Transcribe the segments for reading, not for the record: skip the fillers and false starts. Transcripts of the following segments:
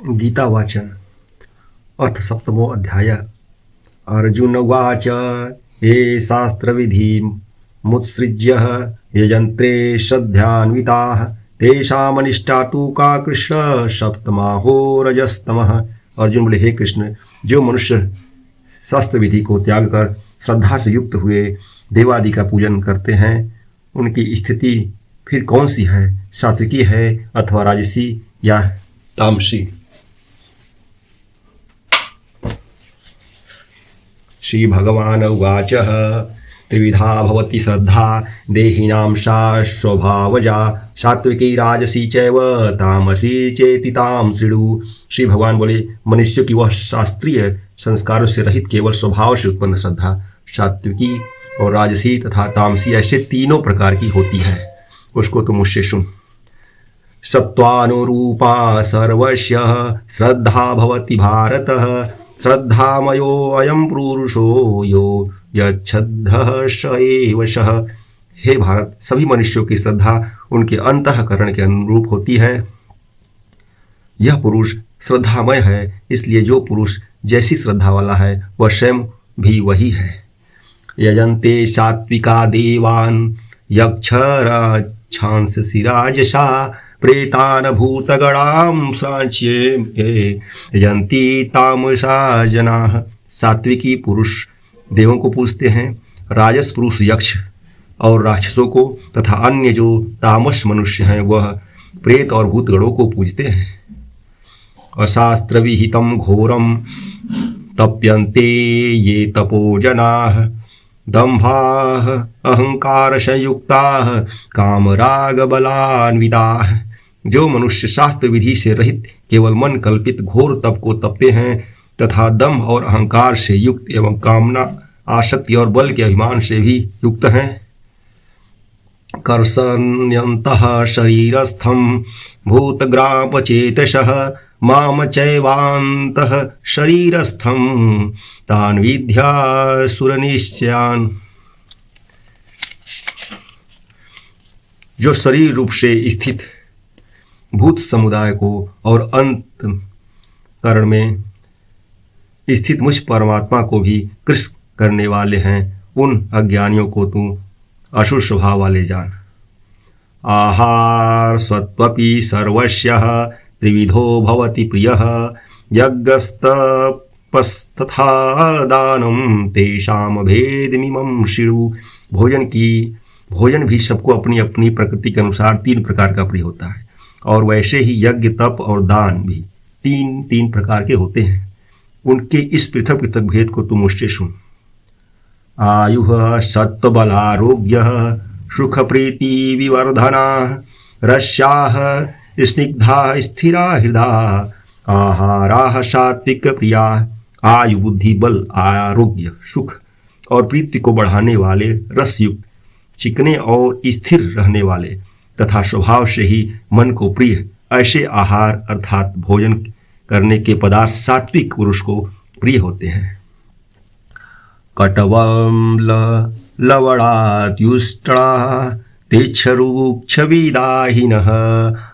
गीतावाचन अथ सप्तमो अध्याय। अर्जुन उवाच ये शास्त्रविधिमुत्सृज्य यजन्ते श्रद्धान्विताः तेषामनिष्टा तु का कृष्ण सप्तमाहो रजस्तमः। अर्जुन बोले, हे कृष्ण, जो मनुष्य शास्त्र विधि को त्याग कर श्रद्धा से युक्त हुए देवादि का पूजन करते हैं, उनकी स्थिति फिर कौन सी है? सात्विकी है अथवा राजसी या तामसी? श्री भगवान उवाच त्रिविधा भवति श्रद्धा देहिनां सा स्वभावजा सात्विकी राजसी चैव तामसी चेति तां शृणु। श्री भगवान बोले, मनुष्य की वह शास्त्रीय संस्कारों से रहित केवल स्वभाव से उत्पन्न श्रद्धा सात्विकी और राजसी तथा तामसी ऐसे तीनों प्रकार की होती है, उसको तुम मुझसे सुन। सत्वानुरूपा सर्वस्य श्रद्धा भवति भारत श्रद्धामयो अयम पुरुषो यो यच्छ्रद्धः स एव सः। हे भारत, सभी मनुष्यों की श्रद्धा उनके अंतःकरण के अनुरूप होती है। यह पुरुष श्रद्धामय है, इसलिए जो पुरुष जैसी श्रद्धा वाला है वह स्वयं भी वही है। यजन्ते सात्विका देवान् यक्षराक्षांसि राजसा प्रेतान भूतगणां सांच्ये यजन्ति तामसा जनाः। सात्विकी पुरुष देवों को पूजते हैं, राजस पुरुष यक्ष और राक्षसों को तथा अन्य जो तामस मनुष्य हैं वह प्रेत और भूतगणों को पूजते हैं। अशास्त्र विहितं घोरं तप्यन्ते ये तपोजनाः दम्भाः अहंकार संयुक्ताः कामराग बलान्विताः। जो मनुष्य शास्त्र विधि से रहित केवल मन कल्पित घोर तप को तपते हैं तथा दम्भ और अहंकार से युक्त एवं कामना आसक्ति और बल के अभिमान से भी युक्त हैं। कर्षण्यन्तः शरीरस्थं भूतग्रामचेतसः माम चैवान्तः शरीरस्थं तान् विद्यासुरनिश्चयान्। जो शरीर रूप से स्थित भूत समुदाय को और अंत करण में स्थित मुझ परमात्मा को भी कृष्ण करने वाले हैं, उन अज्ञानियों को तू असुर स्वभाव वाले जान। आहार सत्वपि सर्वस्य त्रिविधो भवति प्रियः यज्ञस्तपस्तथा दानं तेषां भेदमिमं शृणु। भोजन भी सबको अपनी अपनी प्रकृति के अनुसार तीन प्रकार का प्रिय होता है, और वैसे ही यज्ञ तप और दान भी तीन तीन प्रकार के होते हैं। उनके इस पृथक पृथक भेद को तुम मुझसे सुन। आयुः सत्वबलारोग्यः सुख प्रीति विवर्धना रस्याः स्निग्धा स्थिरा हृदा आहाराः सात्विक प्रिया। आयु बुद्धि बल आरोग्य सुख और प्रीति को बढ़ाने वाले रसयुक्त चिकने और स्थिर रहने वाले तथा स्वभाव से ही मन को प्रिय ऐसे आहार अर्थात भोजन करने के पदार्थ सात्विक पुरुष को प्रिय होते हैं। कटवं लवणात्युष्ट्रा तिच्छरूक्षविदाहिनः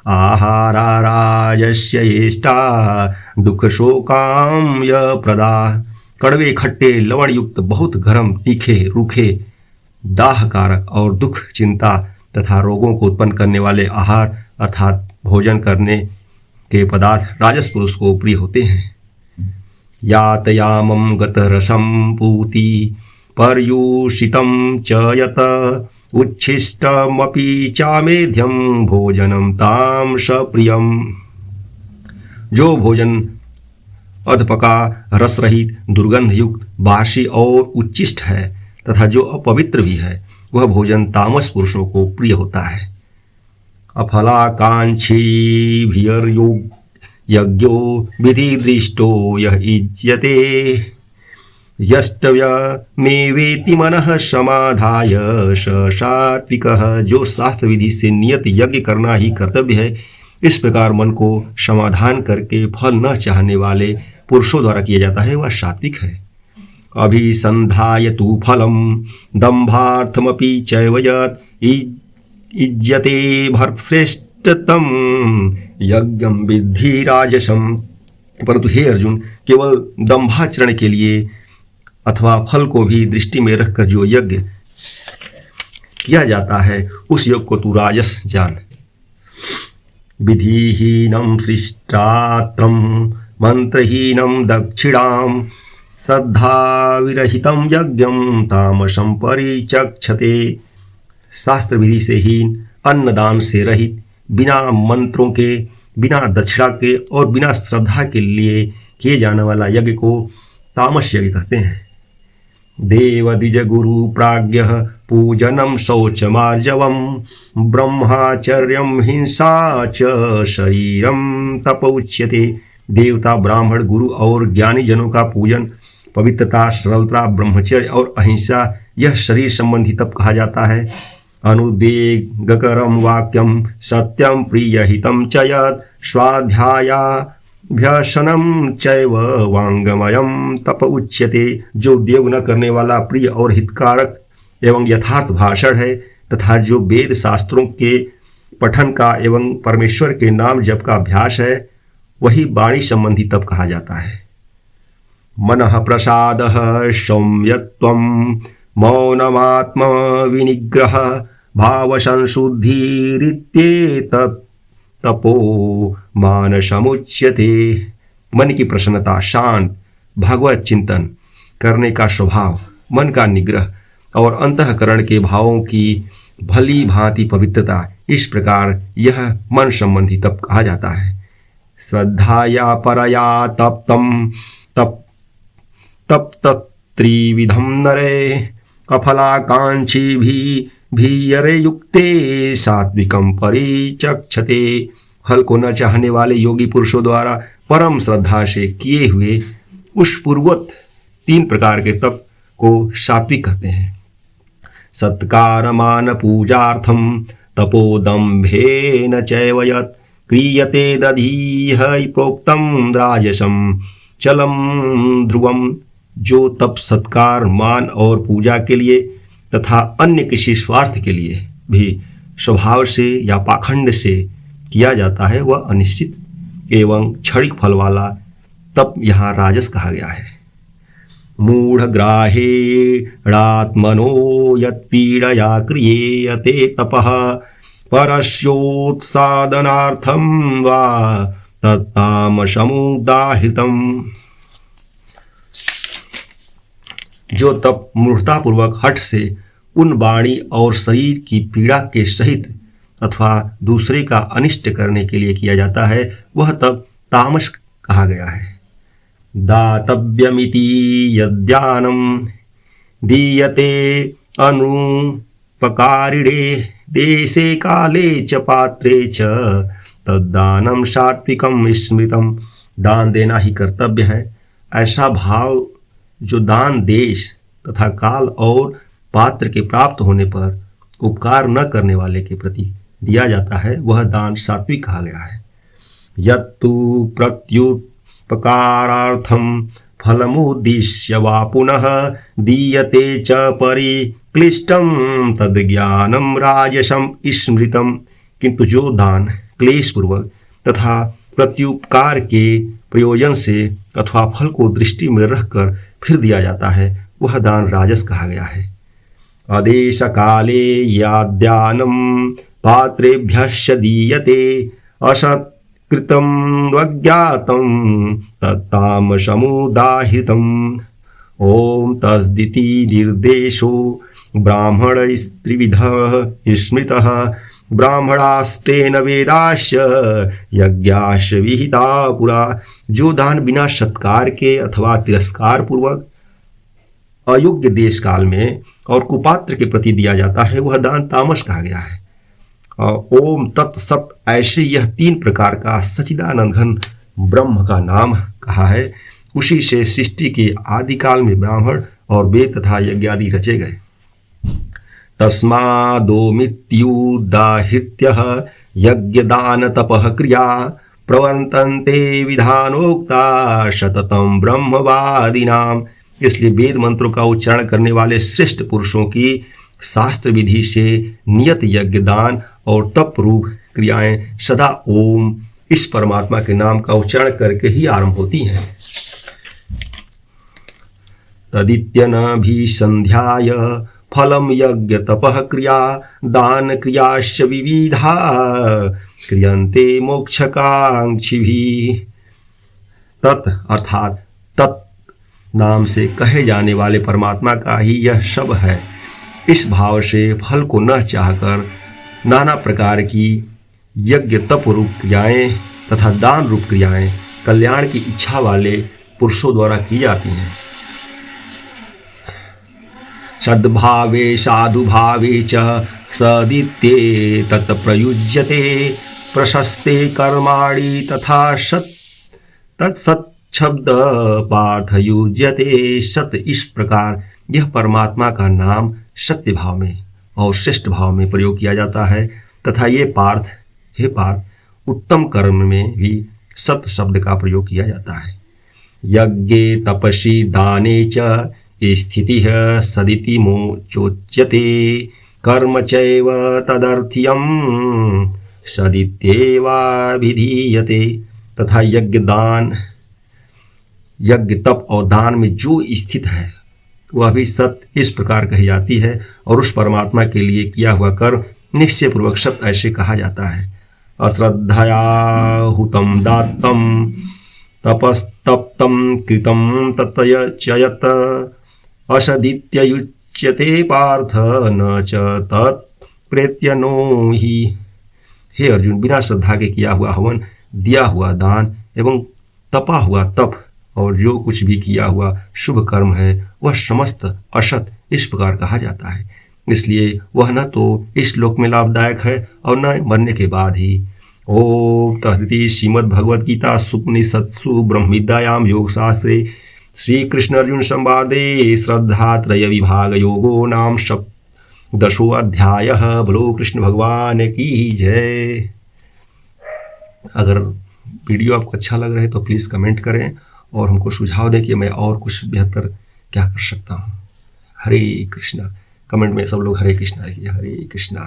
आहारा राजस्य येष्टा दुःखशोकामयप्रदा। कड़वे खट्टे लवण युक्त बहुत गरम तीखे रूखे दाहकारक और दुख चिंता तथा रोगों को उत्पन्न करने वाले आहार अर्थात भोजन करने के पदार्थ राजस पुरुष को प्रिय होते हैं। यातयामं गतरसं पूति पर्युषितं च यत उच्छिष्टमपि चामेध्यं भोजनं तां सप्रियम्। जो भोजन अधपका रस रहित दुर्गंध युक्त बासी और उच्छिष्ट है तथा जो अपवित्र भी है वह भोजन तामस पुरुषों को प्रिय होता है। अफलाकांक्षी भिर्योग यज्ञो विधि दृष्टो यह इज्यते यष्टव्यमेवेति मनः समाधाय स सात्विकः। जो शास्त्र विधि से नियत यज्ञ करना ही कर्तव्य है, इस प्रकार मन को समाधान करके फल न चाहने वाले पुरुषों द्वारा किया जाता है, वह सात्विक है। अभिसंधाय तु फलं दम्भार्थमपि चैव यत् इज्यते भर्तश्रेष्ठतम यज्ञं विद्धि राजसं परंतु हे अर्जुन, केवल दंभाचरण के लिए अथवा फल को भी दृष्टि में रखकर जो यज्ञ किया जाता है, उस योग को तू राजस जान। विधिहीनम सृष्टात्रम मंत्रहीनम दक्षिणाम श्रद्धा विरहितम यज्ञम तामसम परिचक्षते। शास्त्र विधि से हीन, अन्नदान से रहित, बिना मंत्रों के, बिना दक्षिणा के और बिना श्रद्धा के लिए किए जाने वाला यज्ञ को तामस यज्ञ कहते हैं। देव द्विज गुरु प्राज्ञ पूजनम शौचमार्जवम ब्रह्मचर्यम हिंसा च शरीरम तप उच्यते। देवता, ब्राह्मण, गुरु और ज्ञानी जनों का पूजन, पवित्रता, सरलता, ब्रह्मचर्य और अहिंसा, यह शरीर संबंधी तप कहा जाता है। अनुद्वेगकरम वाक्यम सत्यम प्रियहितम च यत् स्वाध्यायाभ्यसनम चैव वांगमयम तप उच्यते। जो देव न करने वाला प्रिय और हितकारक एवं यथार्थ भाषण है तथा जो वेद शास्त्रों के पठन का एवं परमेश्वर के नाम जप का अभ्यास है, वही वाणी संबंधी तप कहा जाता है। मनः प्रसादः सौम्यत्वं मौनमात्म विनिग्रह भाव संशुद्धिरित्येतत् तपो मानसमुच्यते। मन की प्रसन्नता, शांत, भागवत चिंतन करने का स्वभाव, मन का निग्रह और अंतःकरण के भावों की भली भांति पवित्रता, इस प्रकार यह मन संबंधी तप कहा जाता है। श्रद्धाया परया तप्तम तप त्रिविधम नरे अफलाकांक्षी भीयरे युक्ते सात्विकम परिचक्षते। फल को न चाहने वाले योगी पुरुषों द्वारा परम श्रद्धा से किए हुए उस पूर्वोक्त 3 प्रकार के तप को सात्विक कहते हैं। सत्कार मान पूजार्थम तपोदम्भेन चैव यत् क्रियते दधीह प्रोक्तम राजसम चलम ध्रुवम। जो तप सत्कार, मान और पूजा के लिए तथा अन्य किसी स्वार्थ के लिए भी स्वभाव से या पाखंड से किया जाता है, वह अनिश्चित एवं क्षणिक फल वाला तप यहाँ राजस कहा गया है। मूढ़ग्राहेणात्मनो यत्पीडया क्रियेयते तपः परस्योत्सादनार्थं वा तत्तामसमुदाहृतम्। जो तप मूढ़तापूर्वक हठ से उन वाणी और शरीर की पीड़ा के सहित अथवा दूसरे का अनिष्ट करने के लिए किया जाता है, वह तप तामस कहा गया है। दातव्यमिति यद्दानं दीयते अनुपकारिणे देशे काले च पात्रे च तद्दानं सात्विकं स्मृतम्। दान देना ही कर्तव्य है। ऐसा भाव जो दान देश तथा काल और पात्र के प्राप्त होने पर उपकार न करने वाले के प्रति दिया जाता है, वह दान सात्विक कहा गया है। यत्तु प्रत्युपकारार्थं फलमुद्दिश्य वा पुनः दीयते च परिक्लिष्टं तद्ज्ञानं राजसं स्मृतम्। किंतु जो दान क्लेशपूर्वक तथा प्रत्युपकार के प्रयोजन से अथवा फल को दृष्टि में रखकर फिर दिया जाता है, वह दान राजस कहा गया है। आदेश काले याद्यानं पात्रेभ्यश्च दीयते असत्कृतं वज्ञातं तत्तामसमुदाहृतम्। ओम तस्दिति निर्देशो ब्राह्मणस्त्रिविधः स्मृतः ब्राह्मणास्तेन वेदाश्च यज्ञाश्च विहिता पुरा। जो दान बिना सत्कार के अथवा तिरस्कार पूर्वक अयोग्य देश काल में और कुपात्र के प्रति दिया जाता है, वह दान तामस कहा गया है। ओम तत् सत, ऐसे यह 3 प्रकार का सच्चिदानंद घन ब्रह्म का नाम कहा है। उसी से सृष्टि के आदिकाल में ब्राह्मण और वेद तथा यज्ञ आदि रचे गए। तस्मादोमित्युदाहृत्यः यज्ञदान तपः क्रिया प्रवर्तन्ते विधानोक्ता सततं ब्रह्मवादिनाम। इसलिए वेद मंत्रों का उच्चारण करने वाले श्रेष्ठ पुरुषों की शास्त्र विधि से नियत यज्ञ, दान और तप रूप क्रियाएं सदा ओम इस परमात्मा के नाम का उच्चारण करके ही आरंभ होती हैं। तदित्यनभिसन्ध्याय फलं यज्ञ तपः क्रिया दान क्रियाश्च विविधा क्रियन्ते मोक्षकांक्षिभिः। तत् अर्थात तत् नाम से कहे जाने वाले परमात्मा का ही यह शब्द है। इस भाव से फल को न चाहकर नाना प्रकार की यज्ञ तप रूप क्रियाएं तथा दान रूप क्रियाएं कल्याण की इच्छा वाले पुरुषों द्वारा की जाती हैं। सद्भावे साधुभावे च सदित्ये तत्प्रयुज्यते प्रशस्ते कर्माणि तथा तत्सत् शब्द पार्थ युज्यते। सत इस प्रकार यह परमात्मा का नाम सत्य भाव में और श्रेष्ठ भाव में प्रयोग किया जाता है तथा ये पार्थ, हे पार्थ, उत्तम कर्म में भी सत शब्द का प्रयोग किया जाता है। यज्ञे तपसि दाने च स्थितिः सदिति मोचोच्यते कर्म चैव तदर्थ्यं सदित्येवाभिधीयते। तथा यज्ञ तप और दान में जो स्थित है वह भी सत्य इस प्रकार कही जाती है और उस परमात्मा के लिए किया हुआ कर्म निश्चय पूर्वक सत्य ऐसे कहा जाता है। अश्रद्धया हुतं दात्तं तपस्तप्तं कृतं तत्यचयत असदित्ययुच्यते पार्थ न च तत्प्रेत्य नो हि। हे अर्जुन, बिना श्रद्धा के किया हुआ हवन, दिया हुआ दान एवं तपा हुआ तप और जो कुछ भी किया हुआ शुभ कर्म है वह समस्त असत इस प्रकार कहा जाता है। इसलिए वह न तो इस लोक में लाभदायक है और न मरने के बाद ही। ओम तत्सदिति श्रीमद्भगवद्गीता उपनिषत्सु ब्रह्मविद्यायां योगशास्त्रे श्री कृष्ण अर्जुन संवादे श्रद्धात्रय विभाग योगो नाम 10वां अध्याय। बोलो कृष्ण भगवान की जय। अगर वीडियो आपको अच्छा लग रहा है तो प्लीज़ कमेंट करें और हमको सुझाव दें कि मैं और कुछ बेहतर क्या कर सकता हूँ। हरे कृष्णा। कमेंट में सब लोग हरे कृष्णा लिखिए। हरे कृष्णा।